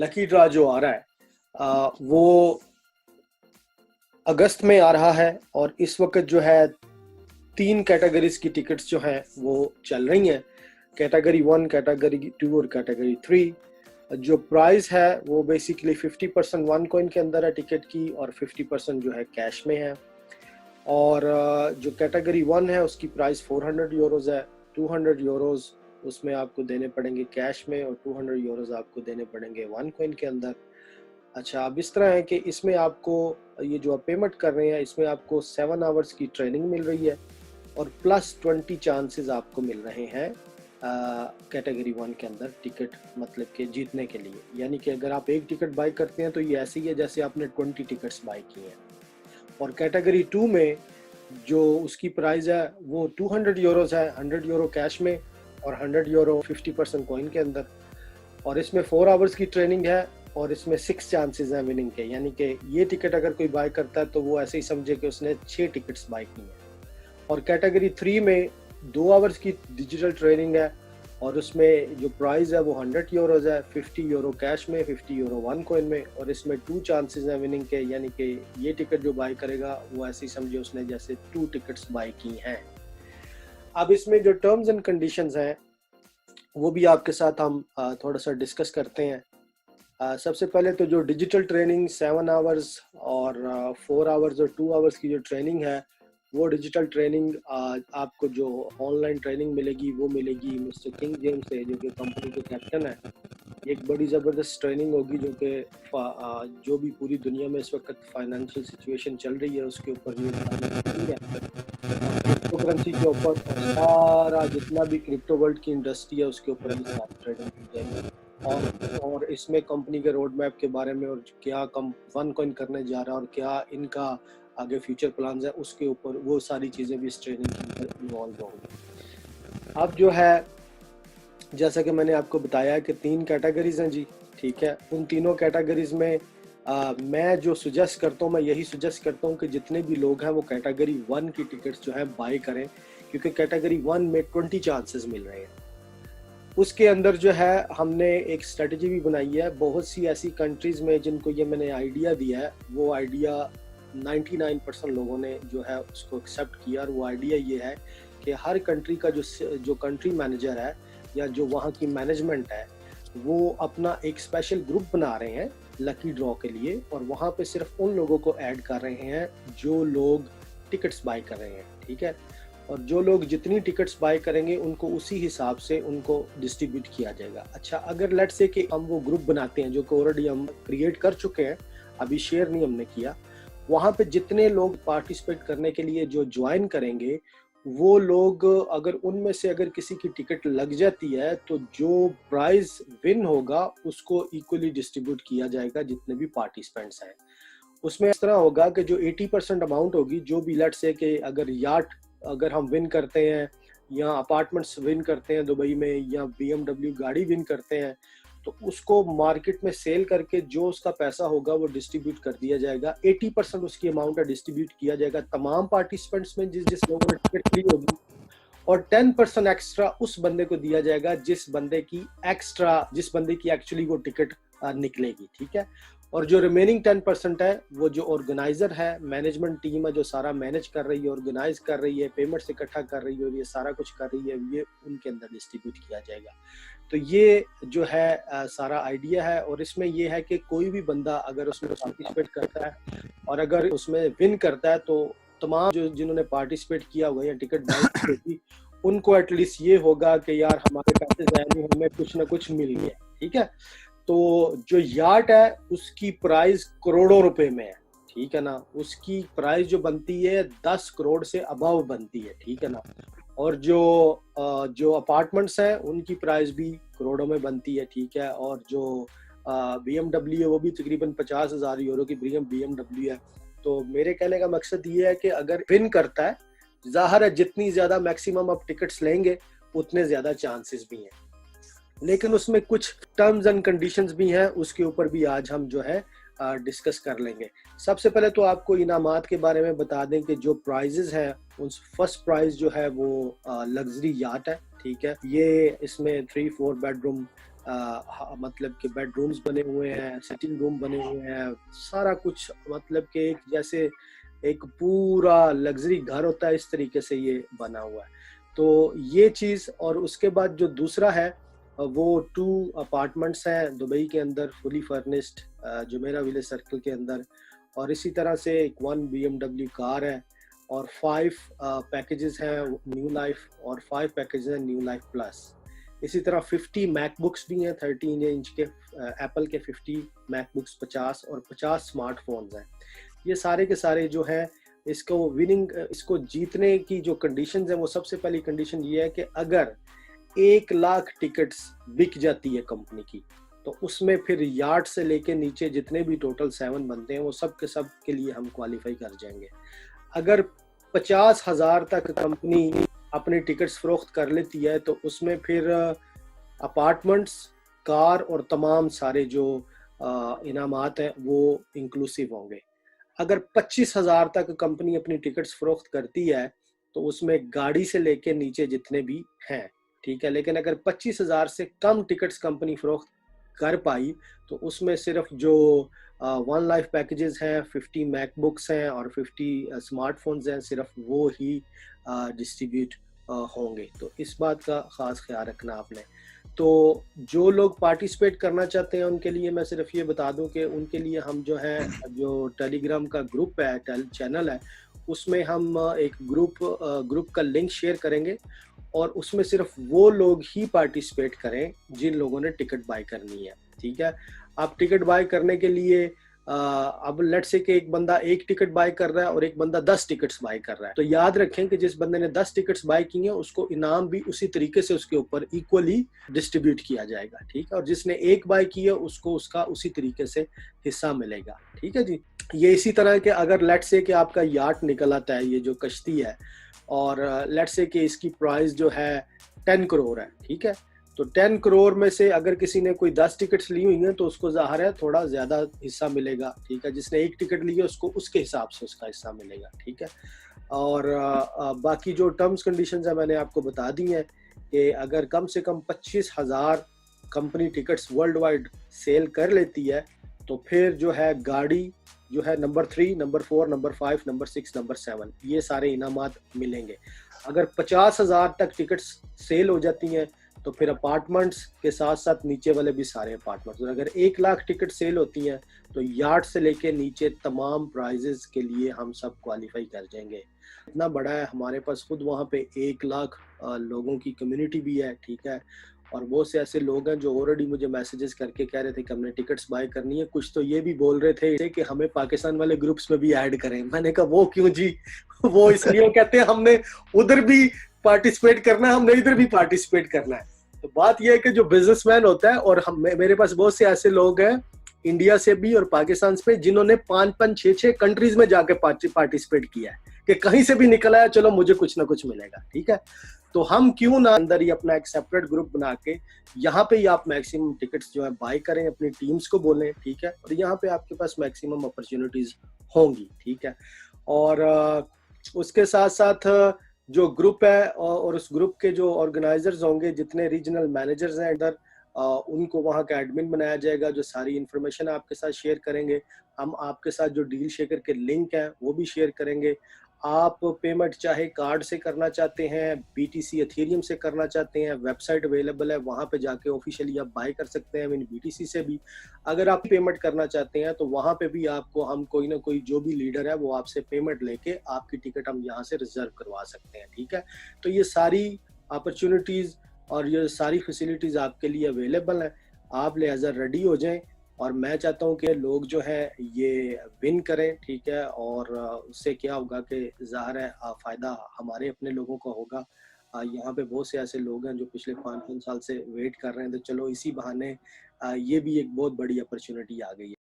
Lucky draw जो आ रहा है वो अगस्त में आ रहा है और इस वक्त जो है 3 कैटेगरीज की टिकट्स जो हैं वो चल रही हैं, कैटेगरी 1, कैटेगरी 2 और कैटेगरी 3। जो प्राइस है वो बेसिकली 50% वन कॉइन के अंदर है टिकट की और 50% जो है कैश में है। और जो कैटेगरी 1 है उसकी प्राइस 400 यूरोज है। 200 यूरोज उसमें आपको देने पड़ेंगे कैश में और 200 यूरोज आपको देने पड़ेंगे वन कॉइन के अंदर। अच्छा, अब इस तरह है कि इसमें आपको ये जो आप पेमेंट कर रहे हैं इसमें आपको 7 आवर्स की ट्रेनिंग मिल रही है और प्लस 20 चांसेस आपको मिल रहे हैं कैटेगरी 1 के अंदर टिकट मतलब कि जीतने के लिए। यानी कि अगर आप एक टिकट बाई करते हैं तो ये ऐसे ही है जैसे आपने 20 टिकट्स बाई की हैं। और कैटेगरी 2 में जो उसकी प्राइस है वो 200 यूरोज है, 100 यूरो कैश में और 100 यूरो 50% कॉइन के अंदर। और इसमें 4 आवर्स की ट्रेनिंग है और इसमें 6 चांसेस हैं विनिंग के। यानी कि ये टिकट अगर कोई बाय करता है तो वो ऐसे ही समझे कि उसने 6 टिकट्स बाय की हैं। और कैटेगरी 3 में 2 आवर्स की डिजिटल ट्रेनिंग है और उसमें जो प्राइस है वो 100 यूरोज है, 50 यूरो कैश में, 50 यूरो वन कॉइन में। और इसमें 2 चांसेस हैं विनिंग के, यानी कि ये टिकट जो बाय करेगा वो ऐसे ही समझे उसने जैसे 2 टिकट्स बाय की हैं। अब इसमें जो टर्म्स एंड कंडीशंस हैं वो भी आपके साथ हम थोड़ा सा डिस्कस करते हैं। सबसे पहले तो जो डिजिटल ट्रेनिंग 7 आवर्स और 4 आवर्स और 2 आवर्स की जो ट्रेनिंग है वो डिजिटल ट्रेनिंग आपको जो ऑनलाइन ट्रेनिंग मिलेगी वो मिलेगी मिस्टर किंग जेम्स से, जो कि कंपनी के कैप्टन है। एक बड़ी ज़बरदस्त ट्रेनिंग होगी जो कि जो भी पूरी दुनिया में इस वक्त फाइनेंशियल सिचुएशन चल रही है उसके ऊपर भी है, क्रिप्टो करेंसी के ऊपर सारा जितना भी क्रिप्टो वर्ल्ड की इंडस्ट्री है उसके ऊपर भी सारी ट्रेनिंग की जाएगी। और इसमें कंपनी के रोड मैप के बारे में और क्या कम वन कॉइन करने जा रहा है और क्या इनका आगे फ्यूचर प्लान्स है उसके ऊपर वो सारी चीज़ें भी इस ट्रेनिंग के अंदर इन्वॉल्व होंगी। अब जो है जैसा कि मैंने आपको बताया कि 3 कैटेगरीज हैं जी, ठीक है। उन तीनों कैटेगरीज में मैं जो सुजेस्ट करता हूँ, मैं यही सुजेस्ट करता हूँ कि जितने भी लोग हैं वो कैटेगरी 1 की टिकट्स जो है बाय करें, क्योंकि कैटेगरी 1 में 20 चांसेस मिल रहे हैं। उसके अंदर जो है हमने एक स्ट्रेटजी भी बनाई है। बहुत सी ऐसी कंट्रीज में जिनको ये मैंने आइडिया दिया है, वो आइडिया 99% लोगों ने जो है उसको एक्सेप्ट किया। और वो आइडिया ये है कि हर कंट्री का जो कंट्री मैनेजर है या जो वहाँ की मैनेजमेंट है वो अपना एक स्पेशल ग्रुप बना रहे हैं लकी ड्रॉ के लिए, और वहाँ पे सिर्फ उन लोगों को ऐड कर रहे हैं जो लोग टिकट्स बाय कर रहे हैं, ठीक है। और जो लोग जितनी टिकट्स बाय करेंगे उनको उसी हिसाब से उनको डिस्ट्रीब्यूट किया जाएगा। अच्छा, अगर लेट्स से कि हम वो ग्रुप बनाते हैं जो कि ऑलरेडी हम क्रिएट कर चुके हैं, अभी शेयर नहीं हमने किया, वहाँ पे जितने लोग पार्टिसिपेट करने के लिए जो ज्वाइन करेंगे वो लोग अगर उनमें से अगर किसी की टिकट लग जाती है तो जो प्राइज विन होगा उसको इक्वली डिस्ट्रीब्यूट किया जाएगा जितने भी पार्टिसिपेंट्स हैं। उसमें इस तरह होगा कि जो 80% अमाउंट होगी, जो भी लेट्स से कि अगर याट अगर हम विन करते हैं या अपार्टमेंट्स विन करते हैं दुबई में या BMW गाड़ी विन करते हैं, तो उसको मार्केट में सेल करके जो उसका पैसा होगा वो डिस्ट्रीब्यूट कर दिया जाएगा। 80% उसकी अमाउंट है डिस्ट्रीब्यूट किया जाएगा तमाम पार्टिसिपेंट्स में जिस जिस लोगों ने टिकट ली होगी, और 10% एक्स्ट्रा उस बंदे को दिया जाएगा जिस बंदे की एक्चुअली वो टिकट निकलेगी, ठीक है। और जो रिमेनिंग 10% है वो जो ऑर्गेनाइजर है, मैनेजमेंट टीम है जो सारा मैनेज कर रही है, ऑर्गेनाइज कर रही है, पेमेंट्स इकट्ठा कर रही है और ये सारा कुछ कर रही है, ये उनके अंदर डिस्ट्रीब्यूट किया जाएगा। तो ये जो है सारा आइडिया है। और इसमें ये है कि कोई भी बंदा अगर उसमें पार्टिसिपेट करता है और अगर उसमें विन करता है तो तमाम जो जिन्होंने पार्टिसिपेट किया हुआ या टिकट बाई की उनको एटलीस्ट ये होगा कि यार हमारे पैसे जाए नहीं, हमें कुछ ना कुछ मिल गया, ठीक है। तो जो यार्ड है उसकी प्राइस करोड़ों रुपए में है, ठीक है ना। उसकी प्राइस जो बनती है 10 करोड़ से अबव बनती है, ठीक है ना। और जो अपार्टमेंट्स हैं उनकी प्राइस भी करोड़ों में बनती है, ठीक है। और जो BMW है वो भी तकरीबन 50,000 यूरो की BMW है। तो मेरे कहने का मकसद ये है कि अगर विन करता है, जाहिर है जितनी ज्यादा मैक्सिमम आप टिकट्स लेंगे उतने ज्यादा चांसेस भी हैं, लेकिन उसमें कुछ टर्म्स एंड कंडीशंस भी हैं, उसके ऊपर भी आज हम जो है डिस्कस कर लेंगे। सबसे पहले तो आपको इनामात के बारे में बता दें कि जो प्राइजेस हैं, उस फर्स्ट प्राइज जो है वो लग्जरी याट है, ठीक है। ये इसमें 3-4 बेडरूम मतलब कि बेडरूम्स बने हुए हैं, सिटिंग रूम बने हुए हैं, सारा कुछ मतलब कि एक जैसे एक पूरा लग्जरी घर होता है, इस तरीके से ये बना हुआ है। तो ये चीज़, और उसके बाद जो दूसरा है वो 2 अपार्टमेंट्स हैं दुबई के अंदर, fully furnished, Jumeirah village circle के अंदर। और इसी तरह से एक 1 BMW कार है, और 5 पैकेजेस हैं न्यू लाइफ, और 5 पैकेजेस हैं न्यू लाइफ प्लस। इसी तरह 50 मैकबुक्स भी हैं 13 इंच के, एप्पल के 50 मैकबुक्स 50, और 50 स्मार्टफोन्स हैं। ये सारे के सारे जो हैं, इसको जीतने की जो कंडीशंस हैं, वो सबसे पहली कंडीशन ये है कि अगर 1 लाख टिकट्स बिक जाती है कंपनी की, तो उसमें फिर यार्ड से लेके नीचे जितने भी टोटल 7 बनते हैं, वो सब के सब के लिए हम क्वालिफाई कर जाएंगे। अगर 50,000 तक कंपनी अपने टिकट्स फरोख्त कर लेती है, तो उसमें फिर अपार्टमेंट्स, कार और तमाम सारे जो इनामात हैं वो इंक्लूसिव होंगे। अगर 25,000 तक कंपनी अपनी टिकट्स फरोख्त करती है, तो उसमें गाड़ी से लेके नीचे जितने भी हैं, ठीक है। लेकिन अगर 25,000 से कम टिकट्स कंपनी फरोख्त कर पाई, तो उसमें सिर्फ जो 1 लाइफ पैकेजेस हैं, 50 मैकबुक्स हैं और 50 स्मार्टफोन्स हैं, सिर्फ वो ही डिस्ट्रीब्यूट होंगे। तो इस बात का ख़ास ख्याल रखना आपने। तो जो लोग पार्टिसिपेट करना चाहते हैं, उनके लिए मैं सिर्फ ये बता दूं कि उनके लिए हम जो है, जो टेलीग्राम का ग्रुप है, चैनल है, उसमें हम एक ग्रुप का लिंक शेयर करेंगे, और उसमें सिर्फ वो लोग ही पार्टिसिपेट करें जिन लोगों ने टिकट बाय करनी है, ठीक है। आप टिकट बाय करने के लिए अब लेट्स से कि एक बंदा 1 टिकट बाय कर रहा है और एक बंदा 10 टिकट्स बाय कर रहा है, तो याद रखें कि जिस बंदे ने 10 टिकट्स बाय की हैं, उसको इनाम भी उसी तरीके से उसके ऊपर इक्वली डिस्ट्रीब्यूट किया जाएगा, ठीक है। और जिसने 1 बाय की है, उसको उसका उसी तरीके से हिस्सा मिलेगा, ठीक है जी। ये इसी तरह के, अगर लेट्स से कि आपका याट निकल आता है, ये जो कश्ती है, और लेट्स से कि इसकी प्राइस जो है 10 करोड़ है, ठीक है। तो 10 करोड़ में से अगर किसी ने कोई 10 टिकट्स ली हुई हैं, तो उसको ज़ाहिर है थोड़ा ज़्यादा हिस्सा मिलेगा, ठीक है। जिसने 1 टिकट ली है, उसको उसके हिसाब से उसका हिस्सा मिलेगा, ठीक है। और बाकी जो टर्म्स कंडीशंस है, मैंने आपको बता दी हैं कि अगर कम से कम 25,000 company tickets worldwide sell कर लेती है, तो फिर जो है गाड़ी जो है number 3, number 4, number 5, number 6, number 7, ये सारे इनामात मिलेंगे। अगर 50,000 तक टिकट्स सेल हो जाती हैं, तो फिर अपार्टमेंट्स के साथ साथ नीचे वाले भी सारे अपार्टमेंट्स। और अगर 1 लाख टिकट सेल होती हैं, तो यार्ड से लेके नीचे तमाम प्राइजेस के लिए हम सब क्वालिफाई कर जाएंगे। इतना बड़ा है हमारे पास, खुद वहाँ पे 1 लाख लोगों की कम्युनिटी भी है, ठीक है। और बहुत से ऐसे लोग हैं जो ऑलरेडी मुझे मैसेजेस करके कह रहे थे कि हमने टिकट्स बाय करनी है। कुछ तो ये भी बोल रहे थे कि हमें पाकिस्तान वाले ग्रुप्स में भी ऐड करें। मैंने कहा वो क्यों जी? वो इसलिए कहते हैं हमने उधर भी पार्टिसिपेट करना है, हमने इधर भी पार्टिसिपेट करना है। तो बात यह है कि जो बिजनेसमैन होता है, और हम मेरे पास बहुत से ऐसे लोग हैं इंडिया से भी और पाकिस्तान से, जिन्होंने 5-5, 6-6 कंट्रीज में जाके पार्टिसिपेट किया है कि कहीं से भी निकल आया, चलो मुझे कुछ ना कुछ मिलेगा, ठीक है। तो हम क्यों ना अंदर ही अपना एक सेपरेट ग्रुप बना के यहाँ पे ही आप मैक्सिमम टिकट्स जो है बाय करें, अपनी टीम्स को बोलें, ठीक है। और यहाँ पे आपके पास मैक्सिमम अपॉर्चुनिटीज होंगी, ठीक है। और उसके साथ साथ जो ग्रुप है, और उस ग्रुप के जो ऑर्गेनाइजर्स होंगे, जितने रीजनल मैनेजर्स हैं इधर, उनको वहाँ का एडमिन बनाया जाएगा, जो सारी इंफॉर्मेशन आपके साथ शेयर करेंगे। हम आपके साथ जो डील शेकर के लिंक हैं वो भी शेयर करेंगे। आप पेमेंट चाहे कार्ड से करना चाहते हैं, BTC एथेरियम से करना चाहते हैं, वेबसाइट अवेलेबल है, वहाँ पे जाके ऑफिशियली आप बाय कर सकते हैं BTC से भी। अगर आप पेमेंट करना चाहते हैं, तो वहाँ पे भी आपको हम कोई ना कोई जो भी लीडर है, वो आपसे पेमेंट लेके आपकी टिकट हम यहाँ से रिजर्व करवा सकते हैं, ठीक है। तो ये सारी अपॉर्चुनिटीज और ये सारी फैसिलिटीज आपके लिए अवेलेबल हैं। आप लिहाजा रेडी हो जाएं, और मैं चाहता हूं कि लोग जो है ये विन करें, ठीक है। और उससे क्या होगा कि ज़ाहिर है फ़ायदा हमारे अपने लोगों को होगा। यहाँ पे बहुत से ऐसे लोग हैं जो पिछले 5-5 साल से वेट कर रहे हैं, तो चलो इसी बहाने ये भी एक बहुत बड़ी अपॉर्चुनिटी आ गई है।